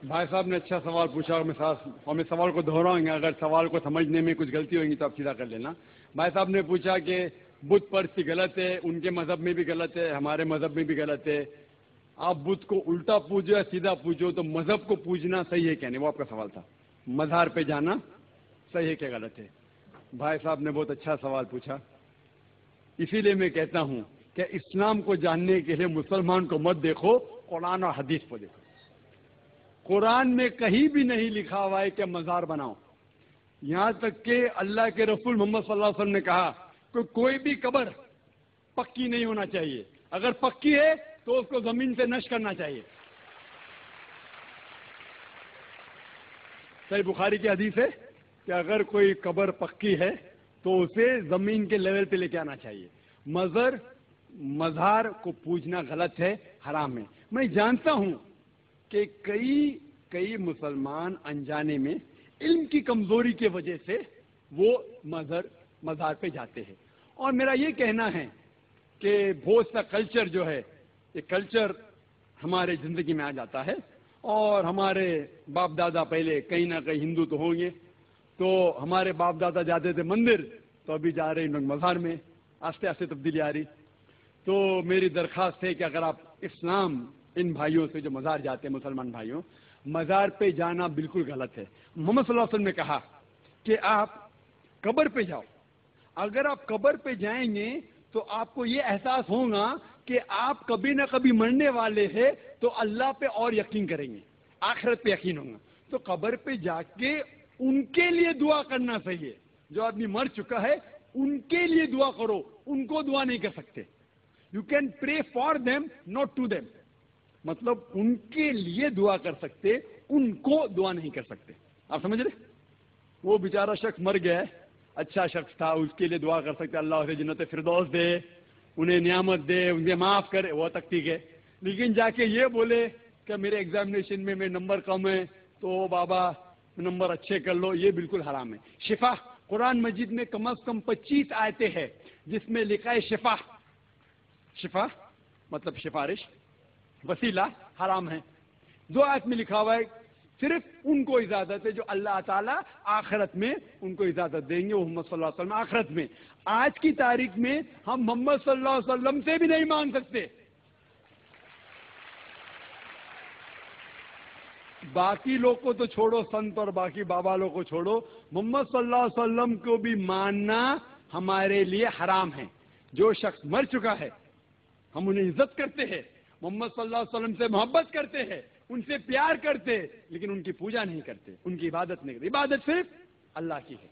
بھائی صاحب نے اچھا سوال پوچھا اور میں سوال کو دہراؤں گا، اگر سوال کو سمجھنے میں کچھ غلطی ہوگی تو آپ سیدھا کر لینا۔ بھائی صاحب نے پوچھا کہ بت پرستی غلط ہے، ان کے مذہب میں بھی غلط ہے، ہمارے مذہب میں بھی غلط ہے، آپ بت کو الٹا پوجو یا سیدھا پوجو، تو مذہب کو پوجنا صحیح ہے کیا نہیں، وہ آپ کا سوال تھا۔ مزار پہ جانا صحیح ہے کیا غلط ہے؟ بھائی صاحب نے بہت اچھا سوال پوچھا، اسی لیے میں کہتا ہوں کہ اسلام کو جاننے کے لیے مسلمان کو مت دیکھو، قرآن اور حدیث کو دیکھو۔ قرآن میں کہیں بھی نہیں لکھا ہوا ہے کہ مزار بناؤ، یہاں تک کہ اللہ کے رسول محمد صلی اللہ علیہ وسلم نے کہا کہ کوئی بھی قبر پکی نہیں ہونا چاہیے، اگر پکی ہے تو اس کو زمین سے نشر کرنا چاہیے۔ صحیح بخاری کی حدیث ہے کہ اگر کوئی قبر پکی ہے تو اسے زمین کے لیول پہ لے کے آنا چاہیے۔ مزار کو پوجنا غلط ہے، حرام ہے۔ میں جانتا ہوں کہ کئی مسلمان انجانے میں علم کی کمزوری کی وجہ سے وہ مزار پہ جاتے ہیں، اور میرا یہ کہنا ہے کہ بہت سا کلچر جو ہے، یہ کلچر ہمارے زندگی میں آ جاتا ہے، اور ہمارے باپ دادا پہلے کہیں نہ کہیں ہندو تو ہوں گے، تو ہمارے باپ دادا جاتے تھے مندر، تو ابھی جا رہے ہیں مزار میں، آہستہ آہستہ تبدیلی آ رہی۔ تو میری درخواست ہے کہ اگر آپ اسلام ان بھائیوں سے جو مزار جاتے ہیں، مسلمان بھائیوں، مزار پہ جانا بالکل غلط ہے۔ محمد صلی اللہ علیہ وسلم نے کہا کہ آپ قبر پہ جاؤ، اگر آپ قبر پہ جائیں گے تو آپ کو یہ احساس ہوگا کہ آپ کبھی نہ کبھی مرنے والے ہیں، تو اللہ پہ اور یقین کریں گے، آخرت پہ یقین ہوگا۔ تو قبر پہ جا کے ان کے لیے دعا کرنا صحیح ہے، جو آدمی مر چکا ہے ان کے لیے دعا کرو، ان کو دعا نہیں کر سکتے۔ You can pray for them not to them, مطلب ان کے لیے دعا کر سکتے، ان کو دعا نہیں کر سکتے۔ آپ سمجھ رہے؟ وہ بیچارہ شخص مر گیا ہے، اچھا شخص تھا، اس کے لیے دعا کر سکتے، اللہ اسے جنت فردوس دے، انہیں نعمت دے، انہیں معاف کرے، وہ تک ٹھیک ہے۔ لیکن جا کے یہ بولے کہ میرے ایگزامینیشن میں نمبر کم ہے تو بابا نمبر اچھے کر لو، یہ بالکل حرام ہے۔ شفا، قرآن مجید میں کم از کم 25 آیتیں ہیں جس میں لکھا ہے شفا مطلب سفارش، وسیلہ حرام ہے۔ 2 آیت میں لکھا ہوا ہے صرف ان کو اجازت ہے جو اللہ تعالیٰ آخرت میں ان کو اجازت دیں گے، وہ محمد صلی اللہ علیہ وسلم آخرت میں۔ آج کی تاریخ میں ہم محمد صلی اللہ علیہ وسلم سے بھی نہیں مانگ سکتے۔ باقی لوگ کو تو چھوڑو، سنت اور باقی بابا لوگ کو چھوڑو، محمد صلی اللہ علیہ وسلم کو بھی ماننا ہمارے لیے حرام ہے۔ جو شخص مر چکا ہے ہم انہیں عزت کرتے ہیں، محمد صلی اللہ علیہ وسلم سے محبت کرتے ہیں، ان سے پیار کرتے ہیں، لیکن ان کی پوجا نہیں کرتے، ان کی عبادت نہیں کرتے۔ عبادت صرف اللہ کی ہے۔